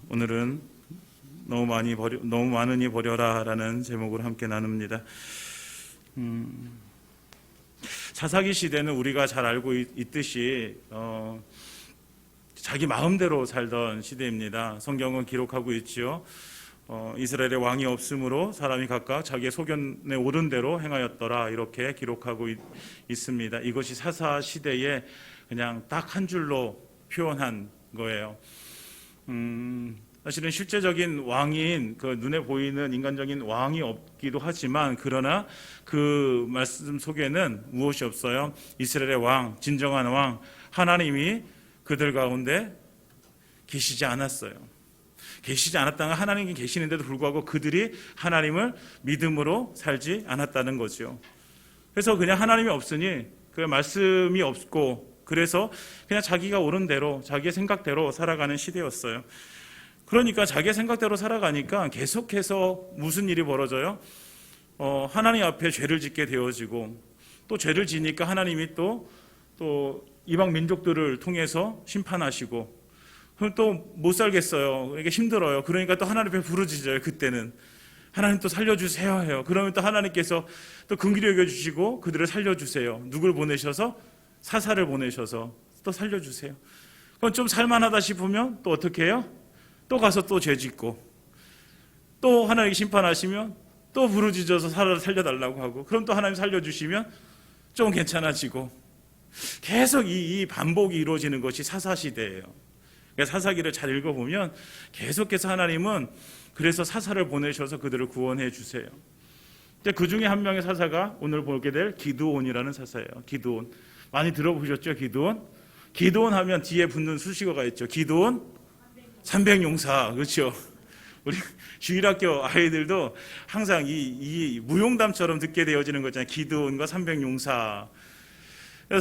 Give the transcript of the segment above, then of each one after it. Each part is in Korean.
오늘은 너무 많으니 버려라라는 제목으로 함께 나눕니다. 사사기 시대는 우리가 잘 알고 있듯이 자기 마음대로 살던 시대입니다. 성경은 기록하고 있지요. 이스라엘의 왕이 없으므로 사람이 각각 자기의 소견에 오른 대로 행하였더라, 이렇게 기록하고 있습니다. 이것이 사사 시대에 그냥 딱 한 줄로 표현한 거예요. 사실은 실제적인 왕인, 그 눈에 보이는 인간적인 왕이 없기도 하지만, 그러나 그 말씀 속에는 무엇이 없어요? 이스라엘의 왕, 진정한 왕, 하나님이 그들 가운데 계시지 않았어요. 계시지 않았다는 건 하나님이 계시는데도 불구하고 그들이 하나님을 믿음으로 살지 않았다는 거죠. 그래서 그냥 하나님이 없으니 그 말씀이 없고, 그래서 그냥 자기가 옳은 대로 자기의 생각대로 살아가는 시대였어요. 그러니까 자기의 생각대로 살아가니까 계속해서 무슨 일이 벌어져요? 하나님 앞에 죄를 짓게 되어지고, 또 죄를 지니까 하나님이 또 이방 민족들을 통해서 심판하시고, 그럼 또 못 살겠어요. 이게 힘들어요. 그러니까 또 하나님 앞에 부르짖어요. 그때는 하나님 또 살려주세요 해요. 그러면 또 하나님께서 또 긍휼히 여겨주시고 그들을 살려주세요. 누굴 보내셔서? 사사를 보내셔서 또 살려주세요. 그럼 좀 살만하다 싶으면 또 어떻게 해요? 또 가서 또 죄짓고, 또 하나님이 심판하시면 또 부르짖어서 살려달라고 하고, 그럼 또 하나님 살려주시면 좀 괜찮아지고, 계속 이 반복이 이루어지는 것이 사사시대예요. 사사기를 잘 읽어보면 계속해서 하나님은 그래서 사사를 보내셔서 그들을 구원해 주세요. 그 중에 한 명의 사사가 오늘 보게 될 기드온이라는 사사예요. 기드온, 많이 들어보셨죠? 기드온 하면 뒤에 붙는 수식어가 있죠. 기드온 300용사, 그렇죠? 우리 주일학교 아이들도 항상 이 무용담처럼 듣게 되어지는 거잖아요. 기드온과 300용사.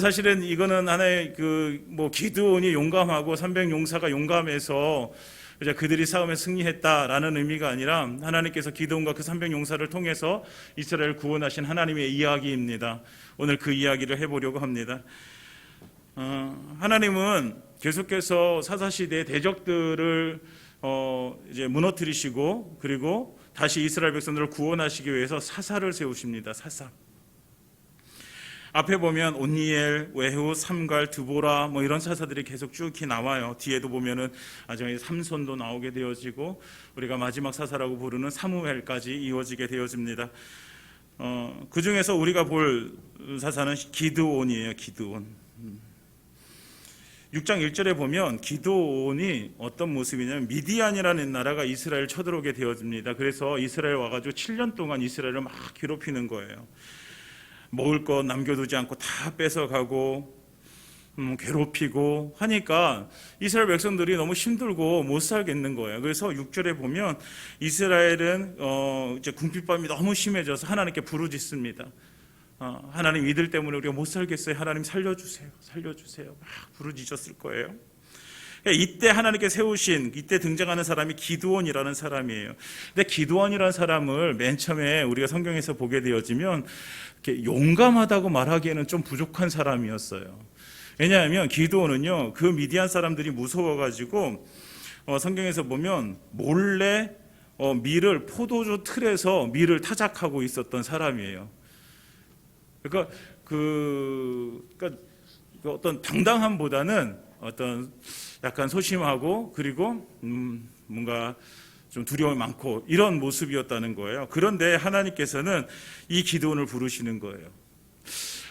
사실은 이거는 하나의 기드온이 용감하고 300용사가 용감해서 이제 그들이 싸움에 승리했다라는 의미가 아니라, 하나님께서 기드온과 그 300용사를 통해서 이스라엘을 구원하신 하나님의 이야기입니다. 오늘 그 이야기를 해보려고 합니다. 하나님은 계속해서 사사시대의 대적들을 이제 무너뜨리시고, 그리고 다시 이스라엘 백성들을 구원하시기 위해서 사사를 세우십니다. 사사. 앞에 보면 온니엘, 외후, 삼갈, 드보라 이런 사사들이 계속 쭉 나와요. 뒤에도 보면은 나중에 삼손도 나오게 되어지고, 우리가 마지막 사사라고 부르는 사무엘까지 이어지게 되어집니다. 그 중에서 우리가 볼 사사는 기드온이에요. 기드온. 6장 1절에 보면 기드온이 어떤 모습이냐면, 미디안이라는 나라가 이스라엘을 쳐들어오게 되어집니다. 그래서 이스라엘 와가지고 7년 동안 이스라엘을 막 괴롭히는 거예요. 먹을 것 남겨두지 않고 다 뺏어가고 괴롭히고 하니까 이스라엘 백성들이 너무 힘들고 못 살겠는 거예요. 그래서 6절에 보면 이스라엘은 이제 궁핍함이 너무 심해져서 하나님께 부르짖습니다. 하나님, 이들 때문에 우리가 못 살겠어요. 하나님 살려주세요. 살려주세요. 막 부르짖었을 거예요. 이때 하나님께 세우신, 이때 등장하는 사람이 기드온이라는 사람이에요. 근데 기드온이라는 사람을 맨 처음에 우리가 성경에서 보게 되어지면 이렇게 용감하다고 말하기에는 좀 부족한 사람이었어요. 왜냐하면 기드온은요, 그 미디안 사람들이 무서워가지고 성경에서 보면 몰래 포도주 틀에서 밀을 타작하고 있었던 사람이에요. 그러니까 어떤 당당함보다는 어떤 약간 소심하고, 그리고 뭔가 좀 두려움이 많고 이런 모습이었다는 거예요. 그런데 하나님께서는 이 기드온을 부르시는 거예요.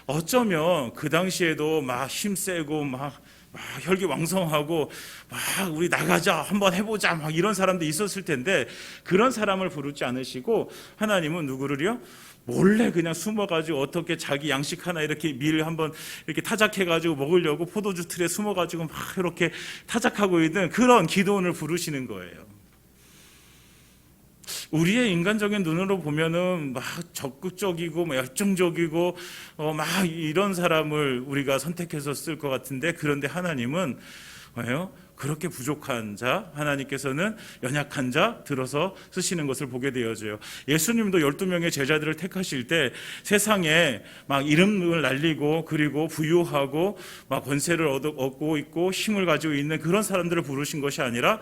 어쩌면 그 당시에도 막 힘세고 막 혈기왕성하고 막 우리 나가자, 한번 해보자, 막 이런 사람도 있었을 텐데, 그런 사람을 부르지 않으시고 하나님은 누구를요? 몰래 그냥 숨어가지고 어떻게 자기 양식 하나 이렇게 밀 한번 이렇게 타작해가지고 먹으려고 포도주 틀에 숨어가지고 막 이렇게 타작하고 있는 그런 기드온을 부르시는 거예요. 우리의 인간적인 눈으로 보면은 막 적극적이고 열정적이고 막 이런 사람을 우리가 선택해서 쓸 것 같은데, 그런데 하나님은 뭐예요? 그렇게 부족한 자, 하나님께서는 연약한 자 들어서 쓰시는 것을 보게 되어져요. 예수님도 12명의 제자들을 택하실 때 세상에 막 이름을 날리고 그리고 부유하고 막 권세를 얻고 있고 힘을 가지고 있는 그런 사람들을 부르신 것이 아니라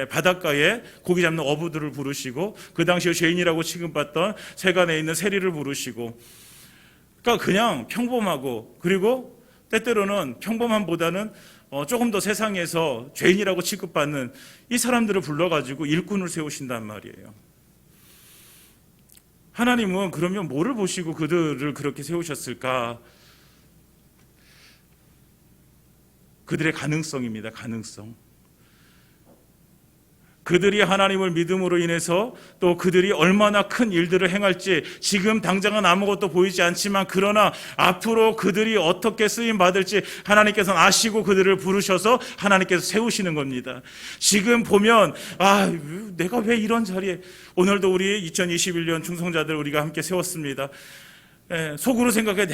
바닷가에 고기 잡는 어부들을 부르시고 그 당시에 죄인이라고 취급받던 세간에 있는 세리를 부르시고, 그러니까 그냥 평범하고 그리고 때때로는 평범함보다는 조금 더 세상에서 죄인이라고 취급받는 이 사람들을 불러가지고 일꾼을 세우신단 말이에요. 하나님은 그러면 뭐를 보시고 그들을 그렇게 세우셨을까? 그들의 가능성입니다. 가능성. 그들이 하나님을 믿음으로 인해서 또 그들이 얼마나 큰 일들을 행할지 지금 당장은 아무것도 보이지 않지만 그러나 앞으로 그들이 어떻게 쓰임 받을지 하나님께서는 아시고 그들을 부르셔서 하나님께서 세우시는 겁니다. 지금 보면 내가 왜 이런 자리에, 오늘도 우리 2021년 충성자들 우리가 함께 세웠습니다. 속으로 생각해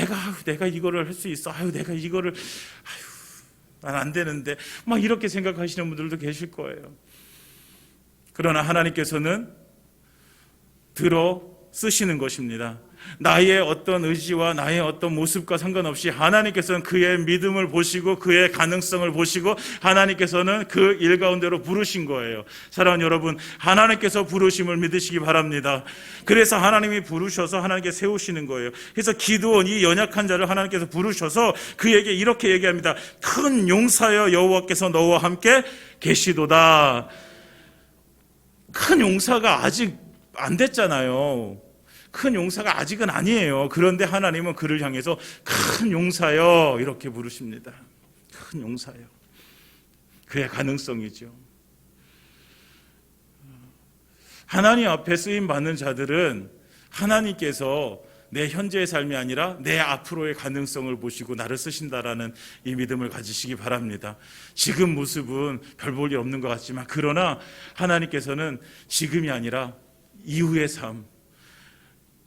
내가 이거를 할 수 있어. 내가 이거를 난 안 되는데 막 이렇게 생각하시는 분들도 계실 거예요. 그러나 하나님께서는 들어 쓰시는 것입니다. 나의 어떤 의지와 나의 어떤 모습과 상관없이 하나님께서는 그의 믿음을 보시고 그의 가능성을 보시고 하나님께서는 그 일 가운데로 부르신 거예요. 사랑하는 여러분, 하나님께서 부르심을 믿으시기 바랍니다. 그래서 하나님이 부르셔서 하나님께 세우시는 거예요. 그래서 기드온, 이 연약한 자를 하나님께서 부르셔서 그에게 이렇게 얘기합니다. 큰 용사여 여호와께서 너와 함께 계시도다. 큰 용사가 아직 안 됐잖아요. 큰 용사가 아직은 아니에요. 그런데 하나님은 그를 향해서 큰 용사여 이렇게 부르십니다. 큰 용사여. 그의 가능성이죠. 하나님 앞에 쓰임 받는 자들은 하나님께서 내 현재의 삶이 아니라 내 앞으로의 가능성을 보시고 나를 쓰신다라는 이 믿음을 가지시기 바랍니다. 지금 모습은 별 볼 일 없는 것 같지만 그러나 하나님께서는 지금이 아니라 이후의 삶,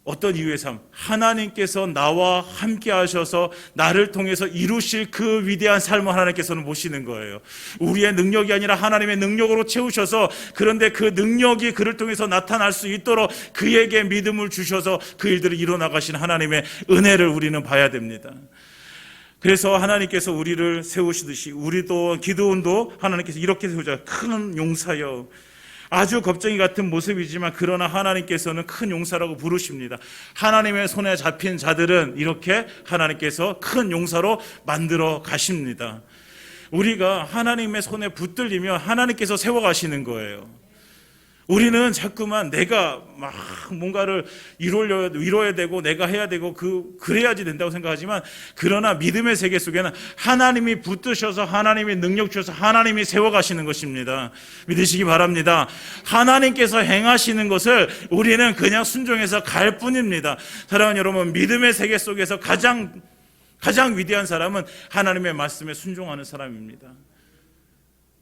어떤 이후의 삶, 하나님께서 나와 함께 하셔서 나를 통해서 이루실 그 위대한 삶을 하나님께서는 모시는 거예요. 우리의 능력이 아니라 하나님의 능력으로 채우셔서, 그런데 그 능력이 그를 통해서 나타날 수 있도록 그에게 믿음을 주셔서 그 일들을 이뤄나가신 하나님의 은혜를 우리는 봐야 됩니다. 그래서 하나님께서 우리를 세우시듯이 우리도, 기드온도 하나님께서 이렇게 세우자. 큰 용사여. 아주 겁쟁이 같은 모습이지만 그러나 하나님께서는 큰 용사라고 부르십니다. 하나님의 손에 잡힌 자들은 이렇게 하나님께서 큰 용사로 만들어 가십니다. 우리가 하나님의 손에 붙들리면 하나님께서 세워가시는 거예요. 우리는 자꾸만 내가 막 뭔가를 이뤄야 되고 내가 해야 되고 그래야지 된다고 생각하지만, 그러나 믿음의 세계 속에는 하나님이 붙드셔서 하나님이 능력 주셔서 하나님이 세워가시는 것입니다. 믿으시기 바랍니다. 하나님께서 행하시는 것을 우리는 그냥 순종해서 갈 뿐입니다. 사랑하는 여러분, 믿음의 세계 속에서 가장 위대한 사람은 하나님의 말씀에 순종하는 사람입니다.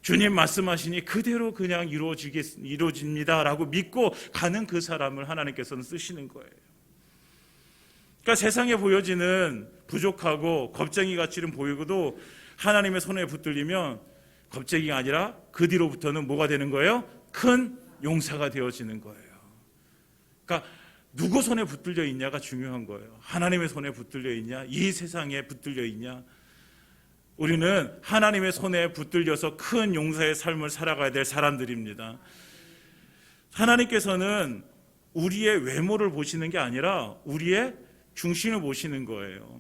주님 말씀하시니 그대로 그냥 이루어집니다라고 믿고 가는 그 사람을 하나님께서는 쓰시는 거예요. 그러니까 세상에 보여지는 부족하고 겁쟁이 같이는 보이고도 하나님의 손에 붙들리면 겁쟁이가 아니라 그 뒤로부터는 뭐가 되는 거예요? 큰 용사가 되어지는 거예요. 그러니까 누구 손에 붙들려 있냐가 중요한 거예요. 하나님의 손에 붙들려 있냐? 이 세상에 붙들려 있냐? 우리는 하나님의 손에 붙들려서 큰 용사의 삶을 살아가야 될 사람들입니다. 하나님께서는 우리의 외모를 보시는 게 아니라 우리의 중심을 보시는 거예요.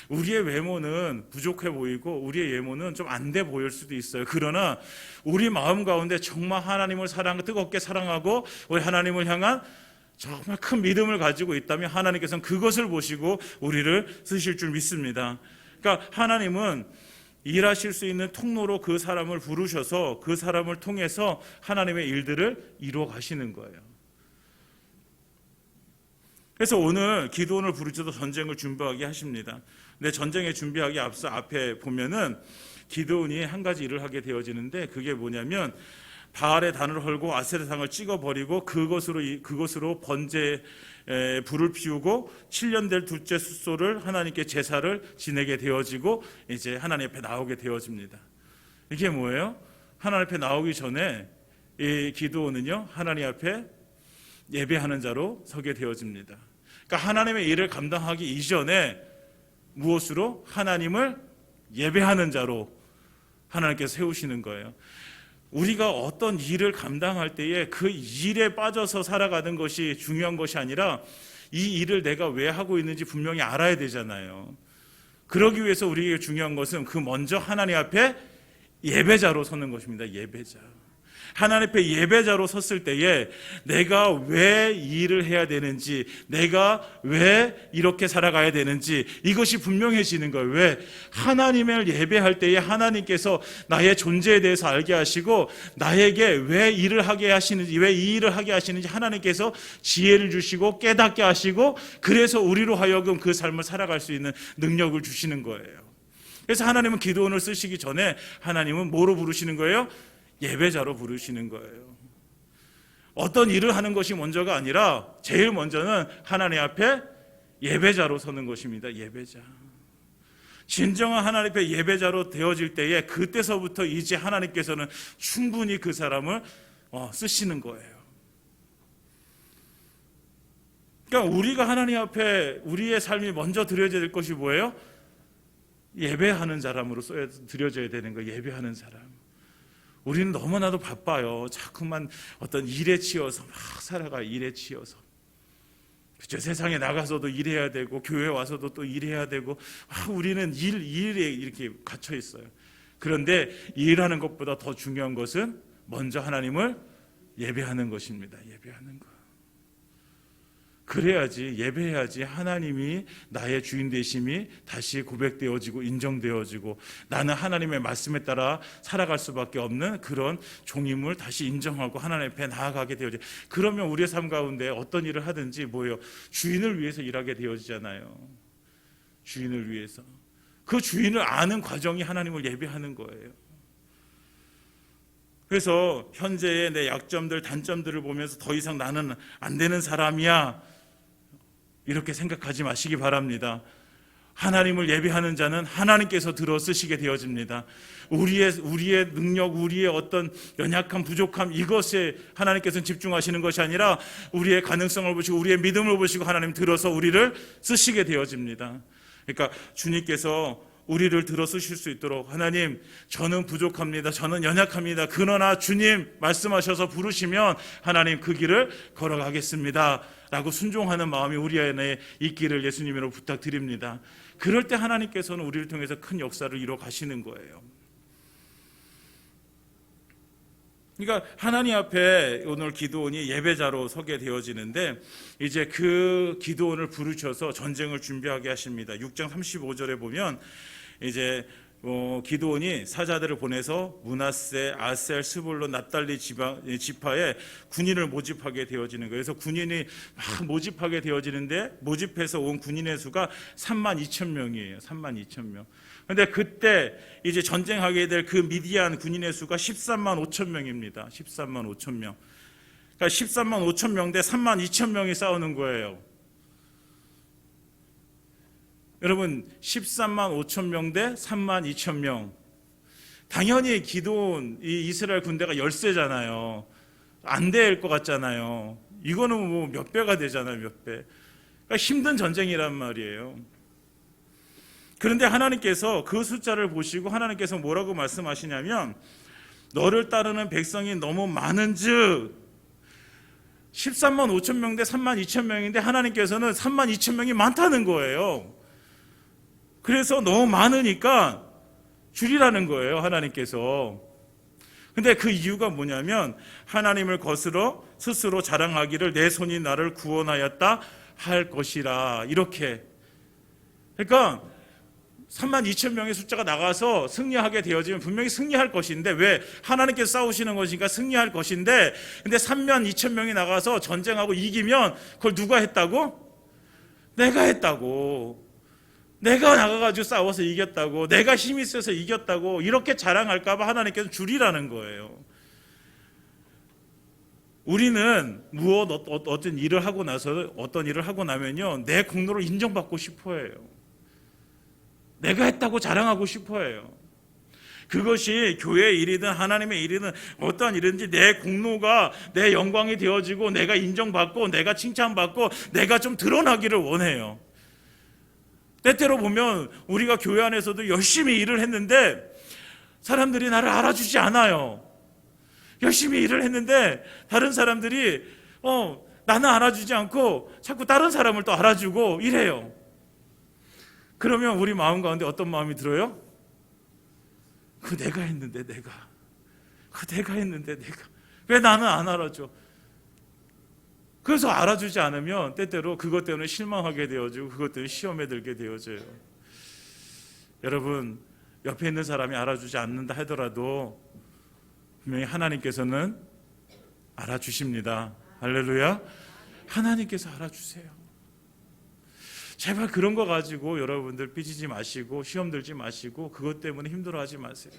우리의 외모는 부족해 보이고 우리의 외모는 좀 안 돼 보일 수도 있어요. 그러나 우리 마음 가운데 정말 하나님을 뜨겁게 사랑하고 우리 하나님을 향한 정말 큰 믿음을 가지고 있다면 하나님께서는 그것을 보시고 우리를 쓰실 줄 믿습니다. 그러니까 하나님은 일하실 수 있는 통로로 그 사람을 부르셔서 그 사람을 통해서 하나님의 일들을 이루어 가시는 거예요. 그래서 오늘 기드온을 부르셔서 전쟁을 준비하게 하십니다. 근데 전쟁에 준비하기 앞서 앞에 보면은 기드온이 한 가지 일을 하게 되어지는데, 그게 뭐냐면 바알의 단을 헐고 아세라상을 찍어버리고 그것으로 번제 불을 피우고 7년 될 둘째 숫소를 하나님께 제사를 지내게 되어지고 이제 하나님 앞에 나오게 되어집니다. 이게 뭐예요? 하나님 앞에 나오기 전에 이 기드온은요 하나님 앞에 예배하는 자로 서게 되어집니다. 그러니까 하나님의 일을 감당하기 이전에 무엇으로? 하나님을 예배하는 자로 하나님께서 세우시는 거예요. 우리가 어떤 일을 감당할 때에 그 일에 빠져서 살아가는 것이 중요한 것이 아니라 이 일을 내가 왜 하고 있는지 분명히 알아야 되잖아요. 그러기 위해서 우리에게 중요한 것은 그 먼저 하나님 앞에 예배자로 서는 것입니다. 예배자. 하나님 앞에 예배자로 섰을 때에 내가 왜 이 일을 해야 되는지, 내가 왜 이렇게 살아가야 되는지 이것이 분명해지는 거예요. 왜? 하나님을 예배할 때에 하나님께서 나의 존재에 대해서 알게 하시고 나에게 왜 일을 하게 하시는지, 왜 이 일을 하게 하시는지 하나님께서 지혜를 주시고 깨닫게 하시고 그래서 우리로 하여금 그 삶을 살아갈 수 있는 능력을 주시는 거예요. 그래서 하나님은 기드온을 쓰시기 전에 하나님은 뭐로 부르시는 거예요? 예배자로 부르시는 거예요. 어떤 일을 하는 것이 먼저가 아니라 제일 먼저는 하나님 앞에 예배자로 서는 것입니다. 예배자. 진정한 하나님 앞에 예배자로 되어질 때에 그때서부터 이제 하나님께서는 충분히 그 사람을 쓰시는 거예요. 그러니까 우리가 하나님 앞에 우리의 삶이 먼저 드려져야 될 것이 뭐예요? 예배하는 사람으로 드려져야 되는 거예요. 예배하는 사람. 우리는 너무나도 바빠요. 자꾸만 어떤 일에 치여서 막 살아가요. 일에 치여서. 그렇죠? 세상에 나가서도 일해야 되고 교회 와서도 또 일해야 되고 우리는 일에 이렇게 갇혀 있어요. 그런데 일하는 것보다 더 중요한 것은 먼저 하나님을 예배하는 것입니다. 예배하는 것. 그래야지, 예배해야지 하나님이 나의 주인 되심이 다시 고백되어지고 인정되어지고 나는 하나님의 말씀에 따라 살아갈 수밖에 없는 그런 종임을 다시 인정하고 하나님 앞에 나아가게 되어지. 그러면 우리의 삶 가운데 어떤 일을 하든지 뭐예요? 주인을 위해서 일하게 되어지잖아요. 주인을 위해서. 그 주인을 아는 과정이 하나님을 예배하는 거예요. 그래서 현재의 내 약점들, 단점들을 보면서 더 이상 나는 안 되는 사람이야 이렇게 생각하지 마시기 바랍니다. 하나님을 예배하는 자는 하나님께서 들어 쓰시게 되어집니다. 우리의 능력, 우리의 어떤 연약함, 부족함 이것에 하나님께서는 집중하시는 것이 아니라 우리의 가능성을 보시고 우리의 믿음을 보시고 하나님 들어서 우리를 쓰시게 되어집니다. 그러니까 주님께서 우리를 들어 쓰실 수 있도록 하나님 저는 부족합니다. 저는 연약합니다. 그러나 주님 말씀하셔서 부르시면 하나님 그 길을 걸어가겠습니다 라고 순종하는 마음이 우리 안에 있기를 예수님으로 부탁드립니다. 그럴 때 하나님께서는 우리를 통해서 큰 역사를 이루어 가시는 거예요. 그러니까 하나님 앞에 오늘 기드온이 예배자로 서게 되어지는데 이제 그 기드온을 부르셔서 전쟁을 준비하게 하십니다. 6장 35절에 보면 이제 기드온이 사자들을 보내서 므낫세, 아셀, 스불론, 납달리 지파에 군인을 모집하게 되어지는 거예요. 그래서 군인이 막 모집하게 되어지는데 모집해서 온 군인의 수가 32,000명이에요. 32,000명. 그런데 그때 이제 전쟁하게 될 그 미디안 군인의 수가 135,000명입니다. 135,000명. 그러니까 135,000명 대 32,000명이 싸우는 거예요. 여러분 135,000명 대 32,000명. 당연히 기드온 이 이스라엘 군대가 열세잖아요. 안 될 것 같잖아요. 이거는 뭐 몇 배가 되잖아요. 몇 배. 그러니까 힘든 전쟁이란 말이에요. 그런데 하나님께서 그 숫자를 보시고 하나님께서 뭐라고 말씀하시냐면 너를 따르는 백성이 너무 많은즉 135,000명 대 32,000명인데 하나님께서는 32,000명이 많다는 거예요. 그래서 너무 많으니까 줄이라는 거예요. 하나님께서. 근데 그 이유가 뭐냐면 하나님을 거스러 스스로 자랑하기를 내 손이 나를 구원하였다 할 것이라. 이렇게. 그러니까 32,000명의 숫자가 나가서 승리하게 되어지면 분명히 승리할 것인데 왜? 하나님께서 싸우시는 것이니까 승리할 것인데 근데 32,000명이 나가서 전쟁하고 이기면 그걸 누가 했다고? 내가 했다고. 내가 나가가지고 싸워서 이겼다고, 내가 힘이 있어서 이겼다고 이렇게 자랑할까 봐 하나님께서 줄이라는 거예요. 우리는 어떤 일을 하고 나서 어떤 일을 하고 나면요 내 공로를 인정받고 싶어 해요. 내가 했다고 자랑하고 싶어 해요. 그것이 교회의 일이든 하나님의 일이든 어떠한 일이든지 내 공로가 내 영광이 되어지고 내가 인정받고 내가 칭찬받고 내가 좀 드러나기를 원해요. 때때로 보면 우리가 교회 안에서도 열심히 일을 했는데 사람들이 나를 알아주지 않아요. 열심히 일을 했는데 다른 사람들이 나는 알아주지 않고 자꾸 다른 사람을 또 알아주고 이래요. 그러면 우리 마음 가운데 어떤 마음이 들어요? 내가 했는데 내가 왜 나는 안 알아줘? 그래서 알아주지 않으면 때때로 그것 때문에 실망하게 되어지고 그것 때문에 시험에 들게 되어져요. 여러분, 옆에 있는 사람이 알아주지 않는다 하더라도 분명히 하나님께서는 알아주십니다. 할렐루야. 하나님께서 알아주세요. 제발 그런 거 가지고 여러분들 삐지지 마시고 시험 들지 마시고 그것 때문에 힘들어하지 마세요.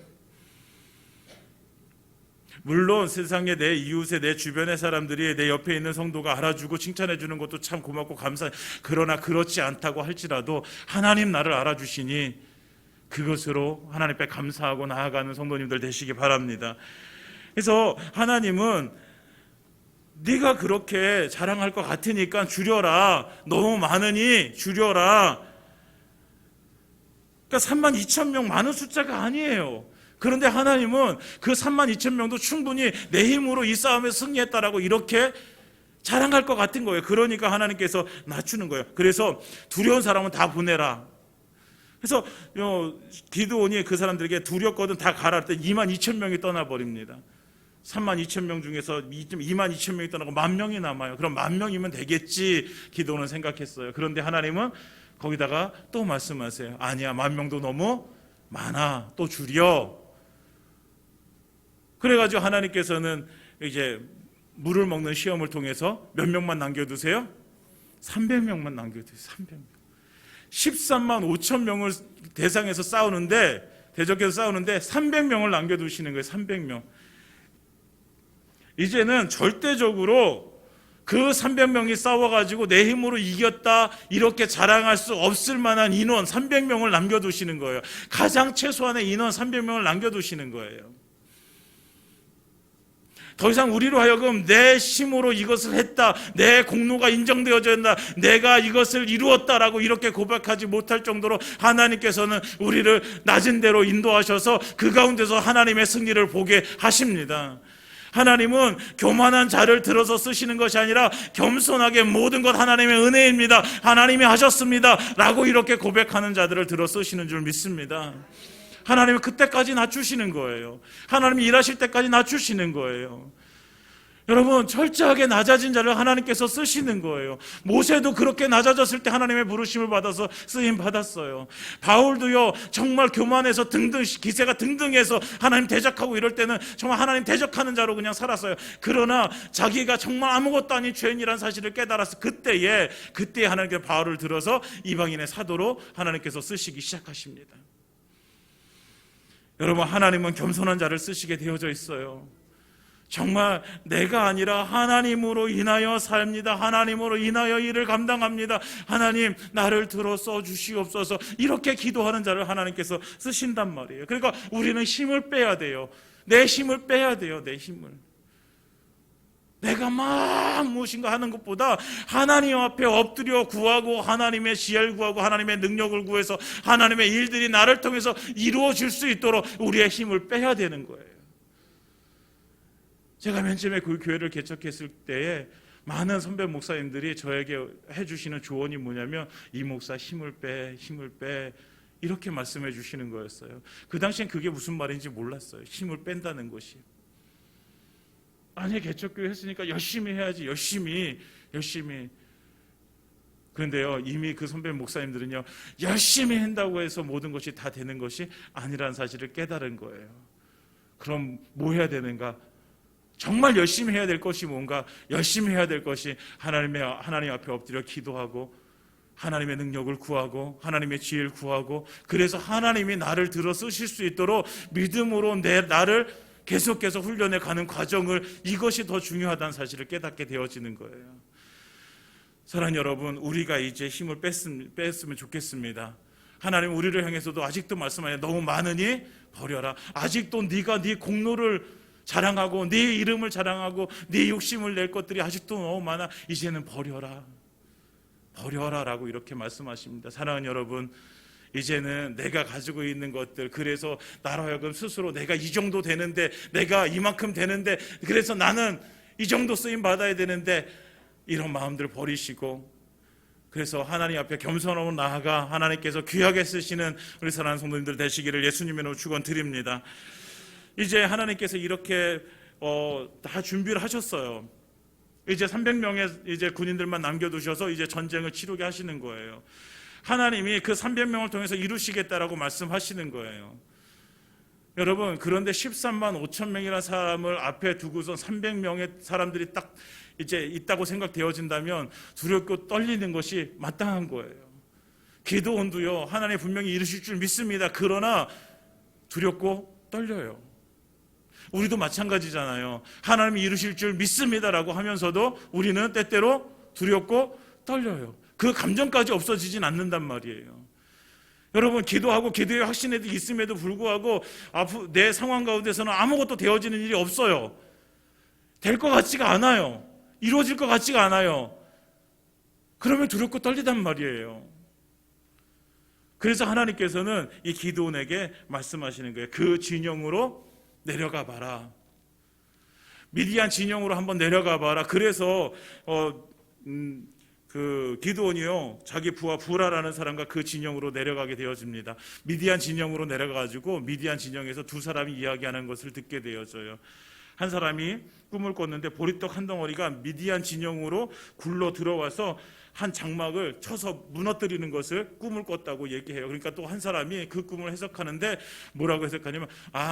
물론 세상에 내 이웃에 내 주변의 사람들이 내 옆에 있는 성도가 알아주고 칭찬해 주는 것도 참 고맙고 감사해. 그러나 그렇지 않다고 할지라도 하나님 나를 알아주시니 그것으로 하나님 앞에 감사하고 나아가는 성도님들 되시기 바랍니다. 그래서 하나님은 네가 그렇게 자랑할 것 같으니까 줄여라. 너무 많으니 줄여라. 그러니까 32,000명 많은 숫자가 아니에요. 그런데 하나님은 그 32,000명도 충분히 내 힘으로 이 싸움에 승리했다라고 이렇게 자랑할 것 같은 거예요. 그러니까 하나님께서 낮추는 거예요. 그래서 두려운 사람은 다 보내라. 그래서 기드온이 그 사람들에게 두렵거든 다 가라 할 때 22,000명이 떠나버립니다. 32,000명 중에서 22,000명이 떠나고 10,000명이 남아요. 그럼 10,000명이면 되겠지 기드온은 생각했어요. 그런데 하나님은 거기다가 또 말씀하세요. 아니야, 10,000명도 너무 많아. 또 줄여. 그래가지고 하나님께서는 이제 물을 먹는 시험을 통해서 몇 명만 남겨두세요? 300명만 남겨두세요. 300명. 13만 5천 명을 대상해서 싸우는데, 대적해서 싸우는데 300명을 남겨두시는 거예요. 300명. 이제는 절대적으로 그 300명이 싸워가지고 내 힘으로 이겼다 이렇게 자랑할 수 없을 만한 인원 300명을 남겨두시는 거예요. 가장 최소한의 인원 300명을 남겨두시는 거예요. 더 이상 우리로 하여금 내 힘으로 이것을 했다, 내 공로가 인정되어져야 한다, 내가 이것을 이루었다라고 이렇게 고백하지 못할 정도로 하나님께서는 우리를 낮은 데로 인도하셔서 그 가운데서 하나님의 승리를 보게 하십니다. 하나님은 교만한 자를 들어서 쓰시는 것이 아니라 겸손하게 모든 것 하나님의 은혜입니다, 하나님이 하셨습니다 라고 이렇게 고백하는 자들을 들어 쓰시는 줄 믿습니다. 하나님은 그때까지 낮추시는 거예요. 하나님이 일하실 때까지 낮추시는 거예요. 여러분, 철저하게 낮아진 자를 하나님께서 쓰시는 거예요. 모세도 그렇게 낮아졌을 때 하나님의 부르심을 받아서 쓰임 받았어요. 바울도요, 정말 교만해서 기세가 등등해서 하나님 대적하고 이럴 때는 정말 하나님 대적하는 자로 그냥 살았어요. 그러나 자기가 정말 아무것도 아닌 죄인이라는 사실을 깨달아서 그때에 하나님께서 바울을 들어서 이방인의 사도로 하나님께서 쓰시기 시작하십니다. 여러분, 하나님은 겸손한 자를 쓰시게 되어져 있어요. 정말 내가 아니라 하나님으로 인하여 삽니다. 하나님으로 인하여 일을 감당합니다. 하나님 나를 들어 써주시옵소서. 이렇게 기도하는 자를 하나님께서 쓰신단 말이에요. 그러니까 우리는 힘을 빼야 돼요. 내 힘을 빼야 돼요. 내 힘을. 내가 막 무엇인가 하는 것보다 하나님 앞에 엎드려 구하고 하나님의 지혜를 구하고 하나님의 능력을 구해서 하나님의 일들이 나를 통해서 이루어질 수 있도록 우리의 힘을 빼야 되는 거예요. 제가 맨 처음에 그 교회를 개척했을 때에 많은 선배 목사님들이 저에게 해주시는 조언이 뭐냐면 이 목사 힘을 빼 이렇게 말씀해 주시는 거였어요. 그 당시엔 그게 무슨 말인지 몰랐어요. 힘을 뺀다는 것이. 아니, 개척교회 했으니까 열심히 해야지. 열심히. 그런데요, 이미 그 선배 목사님들은요, 열심히 한다고 해서 모든 것이 다 되는 것이 아니라는 사실을 깨달은 거예요. 그럼 뭐 해야 되는가? 정말 열심히 해야 될 것이 뭔가? 열심히 해야 될 것이 하나님 앞에 엎드려 기도하고 하나님의 능력을 구하고 하나님의 지혜를 구하고, 그래서 하나님이 나를 들어 쓰실 수 있도록 믿음으로 나를 계속해서 훈련해 가는 과정을, 이것이 더 중요하다는 사실을 깨닫게 되어지는 거예요. 사랑하는 여러분, 우리가 이제 힘을 뺐으면 좋겠습니다. 하나님 우리를 향해서도 아직도 말씀하냐. 너무 많으니 버려라. 아직도 네가 네 공로를 자랑하고 네 이름을 자랑하고 네 욕심을 낼 것들이 아직도 너무 많아. 이제는 버려라. 버려라라고 이렇게 말씀하십니다. 사랑하는 여러분, 이제는 내가 가지고 있는 것들, 그래서 나로 하여금 스스로 내가 이 정도 되는데, 내가 이만큼 되는데, 그래서 나는 이 정도 쓰임 받아야 되는데, 이런 마음들 버리시고, 그래서 하나님 앞에 겸손하고 나아가 하나님께서 귀하게 쓰시는 우리 사랑하는 성도님들 되시기를 예수님의 이름으로 축원드립니다. 이제 하나님께서 이렇게 다 준비를 하셨어요. 이제 300명의 이제 군인들만 남겨두셔서 이제 전쟁을 치르게 하시는 거예요. 하나님이 그 300명을 통해서 이루시겠다라고 말씀하시는 거예요. 여러분, 그런데 13만 5천 명이라는 사람을 앞에 두고서 300명의 사람들이 딱 이제 있다고 생각되어진다면 두렵고 떨리는 것이 마땅한 거예요. 기도원도요, 하나님 분명히 이루실 줄 믿습니다. 그러나 두렵고 떨려요. 우리도 마찬가지잖아요. 하나님이 이루실 줄 믿습니다라고 하면서도 우리는 때때로 두렵고 떨려요. 그 감정까지 없어지진 않는단 말이에요. 여러분, 기도하고 기도의 확신이 있음에도 불구하고 내 상황 가운데서는 아무것도 되어지는 일이 없어요. 될 것 같지가 않아요. 이루어질 것 같지가 않아요. 그러면 두렵고 떨리단 말이에요. 그래서 하나님께서는 이 기드온에게 말씀하시는 거예요. 그 진영으로 내려가 봐라. 미디안 진영으로 한번 내려가 봐라. 그래서 그 기드온이요, 자기 부하 부라라는 사람과 그 진영으로 내려가게 되어집니다. 미디안 진영으로 내려가가지고 미디안 진영에서 두 사람이 이야기하는 것을 듣게 되어져요. 한 사람이 꿈을 꿨는데 보리떡 한 덩어리가 미디안 진영으로 굴러 들어와서 한 장막을 쳐서 무너뜨리는 것을 꿈을 꿨다고 얘기해요. 그러니까 또 한 사람이 그 꿈을 해석하는데 뭐라고 해석하냐면,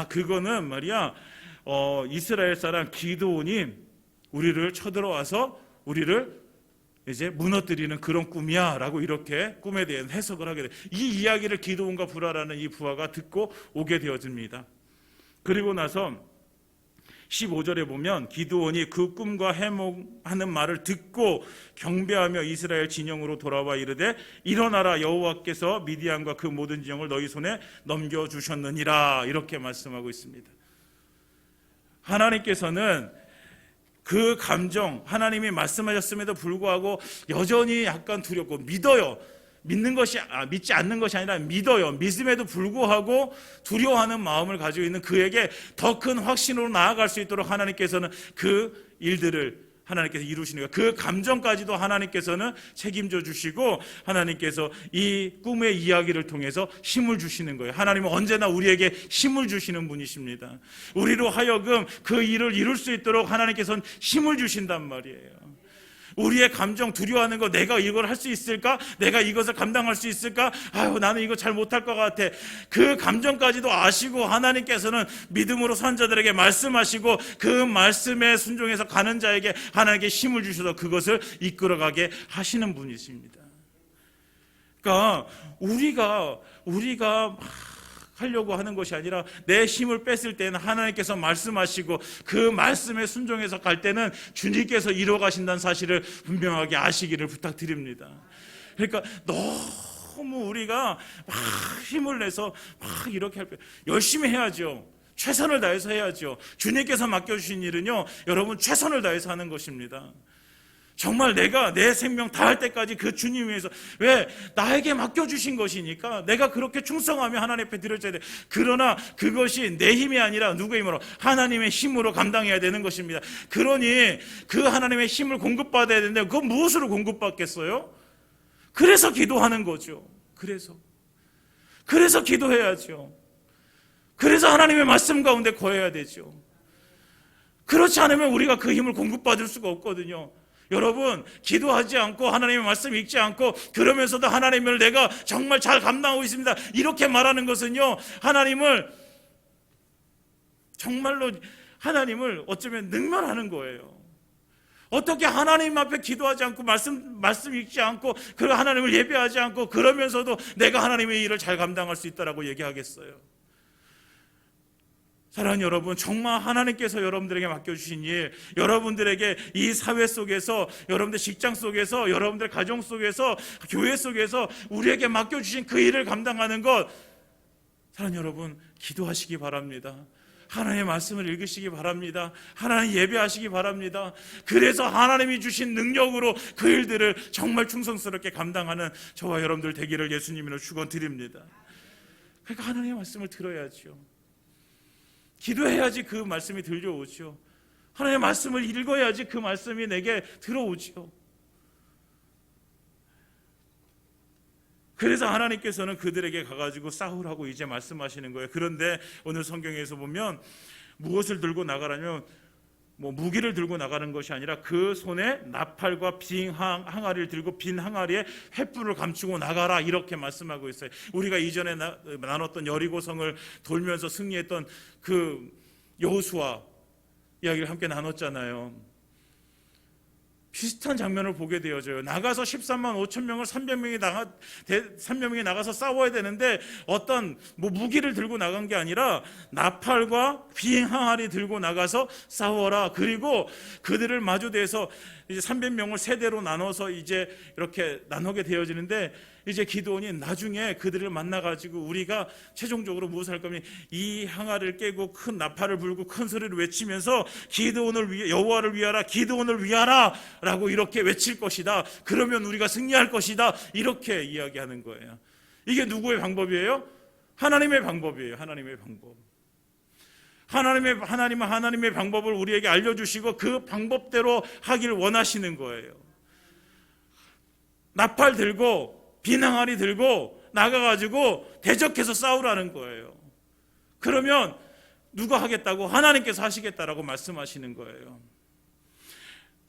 그거는 말이야, 이스라엘 사람 기드온이 우리를 쳐들어와서 우리를 이제 무너뜨리는 그런 꿈이야 라고 이렇게 꿈에 대한 해석을 하게 돼. 이 이야기를 기드온과 부라라는 이 부하가 듣고 오게 되어집니다. 그리고 나서 15절에 보면 기드온이 그 꿈과 해몽하는 말을 듣고 경배하며 이스라엘 진영으로 돌아와 이르되 일어나라, 여호와께서 미디안과 그 모든 진영을 너희 손에 넘겨주셨느니라, 이렇게 말씀하고 있습니다. 하나님께서는 그 감정, 하나님이 말씀하셨음에도 불구하고 여전히 약간 두렵고 믿어요. 믿지 않는 것이 아니라 믿어요. 믿음에도 불구하고 두려워하는 마음을 가지고 있는 그에게 더 큰 확신으로 나아갈 수 있도록 하나님께서는 그 일들을 하나님께서 이루시는 거예요. 그 감정까지도 하나님께서는 책임져 주시고 하나님께서 이 꿈의 이야기를 통해서 힘을 주시는 거예요. 하나님은 언제나 우리에게 힘을 주시는 분이십니다. 우리로 하여금 그 일을 이룰 수 있도록 하나님께서는 힘을 주신단 말이에요. 우리의 감정, 두려워하는 거, 내가 이걸 할 수 있을까? 내가 이것을 감당할 수 있을까? 나는 이거 잘 못할 것 같아. 그 감정까지도 아시고 하나님께서는 믿음으로 산 자들에게 말씀하시고 그 말씀에 순종해서 가는 자에게 하나님께 힘을 주셔서 그것을 이끌어가게 하시는 분이십니다. 그러니까 우리가 하려고 하는 것이 아니라 내 힘을 뺐을 때는 하나님께서 말씀하시고 그 말씀에 순종해서 갈 때는 주님께서 이루어 가신다는 사실을 분명하게 아시기를 부탁드립니다. 그러니까 너무 우리가 막 힘을 내서 막 이렇게 열심히 해야죠. 최선을 다해서 해야죠. 주님께서 맡겨주신 일은요, 여러분 최선을 다해서 하는 것입니다. 정말 내가 내 생명 다할 때까지 그 주님 위해서, 왜? 나에게 맡겨주신 것이니까 내가 그렇게 충성하며 하나님 앞에 드려져야 돼. 그러나 그것이 내 힘이 아니라 누구의 힘으로? 하나님의 힘으로 감당해야 되는 것입니다. 그러니 그 하나님의 힘을 공급받아야 되는데 그건 무엇으로 공급받겠어요? 그래서 기도하는 거죠. 그래서 기도해야죠. 그래서 하나님의 말씀 가운데 거해야 되죠. 그렇지 않으면 우리가 그 힘을 공급받을 수가 없거든요. 여러분, 기도하지 않고 하나님의 말씀 읽지 않고 그러면서도 하나님을 내가 정말 잘 감당하고 있습니다, 이렇게 말하는 것은요, 하나님을 어쩌면 능멸하는 거예요. 어떻게 하나님 앞에 기도하지 않고 말씀 읽지 않고 그 하나님을 예배하지 않고 그러면서도 내가 하나님의 일을 잘 감당할 수 있다라고 얘기하겠어요? 사랑하는 여러분, 정말 하나님께서 여러분들에게 맡겨주신 일, 여러분들에게 이 사회 속에서, 여러분들 직장 속에서, 여러분들 가정 속에서, 교회 속에서 우리에게 맡겨주신 그 일을 감당하는 것, 사랑하는 여러분, 기도하시기 바랍니다. 하나님의 말씀을 읽으시기 바랍니다. 하나님 예배하시기 바랍니다. 그래서 하나님이 주신 능력으로 그 일들을 정말 충성스럽게 감당하는 저와 여러분들 되기를 예수님으로 축원드립니다. 그러니까 하나님의 말씀을 들어야죠. 기도해야지 그 말씀이 들려오죠. 하나님의 말씀을 읽어야지 그 말씀이 내게 들어오죠. 그래서 하나님께서는 그들에게 가가지고 싸우라고 이제 말씀하시는 거예요. 그런데 오늘 성경에서 보면 무엇을 들고 나가라면 무기를 들고 나가는 것이 아니라 그 손에 나팔과 빈 항아리를 들고 빈 항아리에 횃불을 감추고 나가라, 이렇게 말씀하고 있어요. 우리가 이전에 나눴던 여리고성을 돌면서 승리했던 그 여호수아 이야기를 함께 나눴잖아요. 비슷한 장면을 보게 되어져요. 나가서 13만 5천 명을 300명이 나가서 싸워야 되는데 어떤 무기를 들고 나간 게 아니라 나팔과 빈 항아리 들고 나가서 싸워라. 그리고 그들을 마주대해서 이제 300명을 세대로 나눠서 이제 이렇게 나누게 되어지는데, 이제 기드온이 나중에 그들을 만나가지고 우리가 최종적으로 무엇을 할 거면 이 항아리를 깨고 큰 나팔을 불고 큰 소리를 외치면서 기드온을 위해, 여호와를 위하라, 기드온을 위하라 라고 이렇게 외칠 것이다. 그러면 우리가 승리할 것이다. 이렇게 이야기하는 거예요. 이게 누구의 방법이에요? 하나님의 방법이에요. 하나님의 방법. 하나님은 하나님의 방법을 우리에게 알려주시고 그 방법대로 하길 원하시는 거예요. 나팔 들고 빈 항아리 들고 나가가지고 대적해서 싸우라는 거예요. 그러면 누가 하겠다고? 하나님께서 하시겠다라고 말씀하시는 거예요.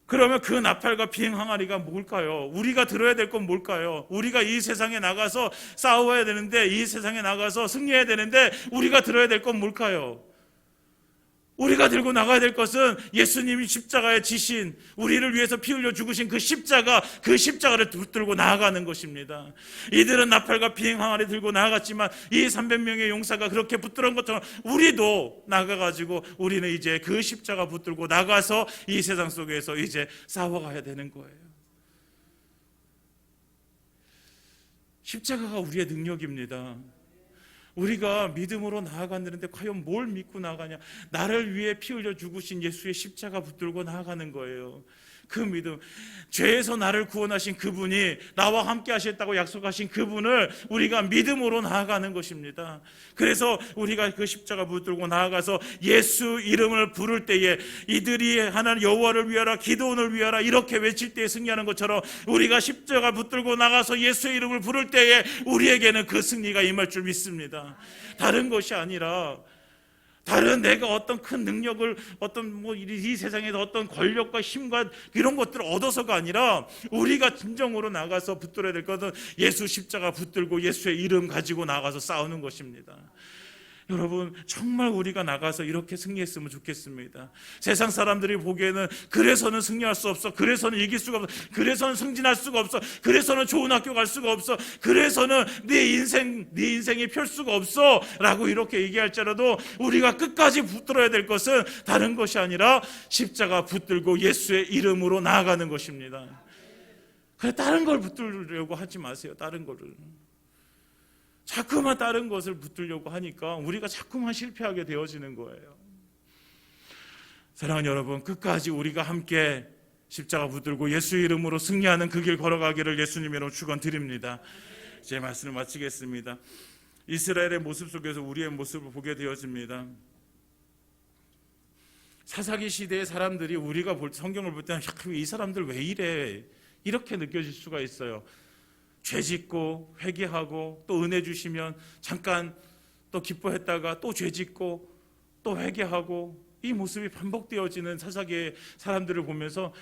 그러면 그 나팔과 빈 항아리가 뭘까요? 우리가 들어야 될 건 뭘까요? 우리가 이 세상에 나가서 싸워야 되는데, 이 세상에 나가서 승리해야 되는데 우리가 들어야 될 건 뭘까요? 우리가 들고 나가야 될 것은 예수님이 십자가에 지신, 우리를 위해서 피 흘려 죽으신 그 십자가를 붙들고 나아가는 것입니다. 이들은 나팔과 빈 항아리 들고 나아갔지만 이 300명의 용사가 그렇게 붙들은 것처럼 우리도 나가가지고 우리는 이제 그 십자가 붙들고 나가서 이 세상 속에서 이제 싸워가야 되는 거예요. 십자가가 우리의 능력입니다. 우리가 믿음으로 나아가는데 과연 뭘 믿고 나가냐? 나를 위해 피 흘려 죽으신 예수의 십자가 붙들고 나아가는 거예요. 그 믿음, 죄에서 나를 구원하신 그분이, 나와 함께 하셨다고 약속하신 그분을 우리가 믿음으로 나아가는 것입니다. 그래서 우리가 그 십자가 붙들고 나아가서 예수 이름을 부를 때에 이들이 하나님 여호와를 위하라, 기드온을 위하라 이렇게 외칠 때에 승리하는 것처럼 우리가 십자가 붙들고 나가서 예수의 이름을 부를 때에 우리에게는 그 승리가 임할 줄 믿습니다. 다른 것이 아니라, 다른 내가 어떤 큰 능력을, 어떤 이 세상에서 어떤 권력과 힘과 이런 것들을 얻어서가 아니라 우리가 진정으로 나가서 붙들어야 될 것은 예수 십자가 붙들고 예수의 이름 가지고 나가서 싸우는 것입니다. 여러분, 정말 우리가 나가서 이렇게 승리했으면 좋겠습니다. 세상 사람들이 보기에는 그래서는 승리할 수 없어, 그래서는 이길 수가 없어, 그래서는 승진할 수가 없어, 그래서는 좋은 학교 갈 수가 없어, 그래서는 네 인생이 펼 수가 없어 라고 이렇게 얘기할지라도 우리가 끝까지 붙들어야 될 것은 다른 것이 아니라 십자가 붙들고 예수의 이름으로 나아가는 것입니다. 그래, 다른 걸 붙들려고 하지 마세요. 다른 거를 자꾸만 다른 것을 붙들려고 하니까 우리가 자꾸만 실패하게 되어지는 거예요. 사랑하는 여러분, 끝까지 우리가 함께 십자가 붙들고 예수 이름으로 승리하는 그 길 걸어가기를 예수님으로 축원드립니다. 제 말씀을 마치겠습니다. 이스라엘의 모습 속에서 우리의 모습을 보게 되어집니다. 사사기 시대의 사람들이 우리가 성경을 볼 때는 이 사람들 왜 이래? 이렇게 느껴질 수가 있어요. 죄짓고 회개하고 또 은혜 주시면 잠깐 또 기뻐했다가 또 죄짓고 또 회개하고, 이 모습이 반복되어지는 사사기의 사람들을 보면서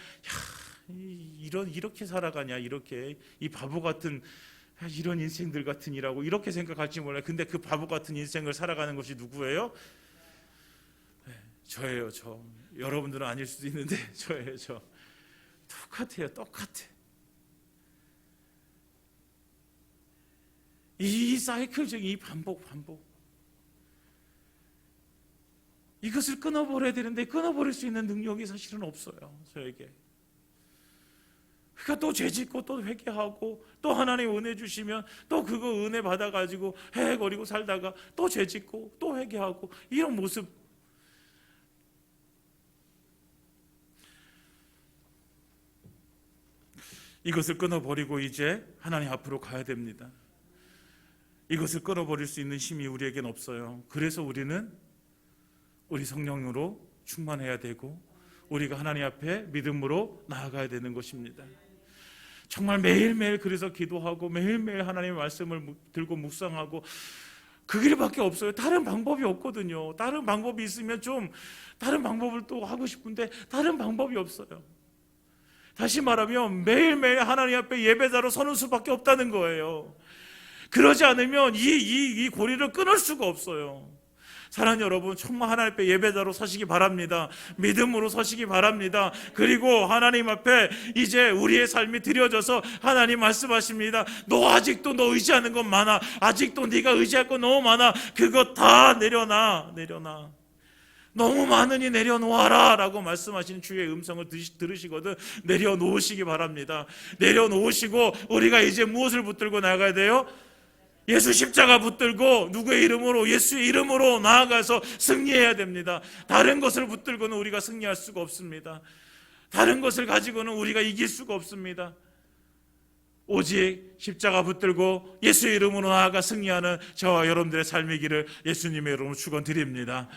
이렇게 살아가냐, 이렇게 이 바보 같은 이런 인생들 같으니라고 이렇게 생각할지 몰라요. 근데 그 바보 같은 인생을 살아가는 것이 누구예요? 저예요. 저. 여러분들은 아닐 수도 있는데 저예요. 저. 똑같아요. 똑같아. 이 사이클적인 이 반복. 이것을 끊어버려야 되는데 끊어버릴 수 있는 능력이 사실은 없어요, 저에게. 그러니까 또 죄짓고 또 회개하고 또 하나님 은혜 주시면 또 그거 은혜 받아가지고 헤헤거리고 살다가 또 죄짓고 또 회개하고 이런 모습. 이것을 끊어버리고 이제 하나님 앞으로 가야 됩니다. 이것을 끊어버릴 수 있는 힘이 우리에겐 없어요. 그래서 우리는 우리 성령으로 충만해야 되고 우리가 하나님 앞에 믿음으로 나아가야 되는 것입니다. 정말 매일매일 그래서 기도하고 매일매일 하나님의 말씀을 들고 묵상하고 그 길밖에 없어요. 다른 방법이 없거든요. 다른 방법이 있으면 좀 다른 방법을 또 하고 싶은데 다른 방법이 없어요. 다시 말하면 매일매일 하나님 앞에 예배자로 서는 수밖에 없다는 거예요. 그러지 않으면 이 고리를 끊을 수가 없어요. 사랑하는 여러분, 정말 하나님 앞에 예배자로 서시기 바랍니다. 믿음으로 서시기 바랍니다. 그리고 하나님 앞에 이제 우리의 삶이 드려져서 하나님 말씀하십니다. 너 아직도 너 의지하는 건 많아. 아직도 네가 의지할 건 너무 많아. 그거 다 내려놔. 너무 많으니 내려놓아라 라고 말씀하시는 주의 음성을 들으시거든 내려놓으시기 바랍니다. 내려놓으시고 우리가 이제 무엇을 붙들고 나가야 돼요? 예수 십자가 붙들고 누구의 이름으로? 예수의 이름으로 나아가서 승리해야 됩니다. 다른 것을 붙들고는 우리가 승리할 수가 없습니다. 다른 것을 가지고는 우리가 이길 수가 없습니다. 오직 십자가 붙들고 예수의 이름으로 나아가 승리하는 저와 여러분들의 삶이기를 예수님의 이름으로 축원드립니다.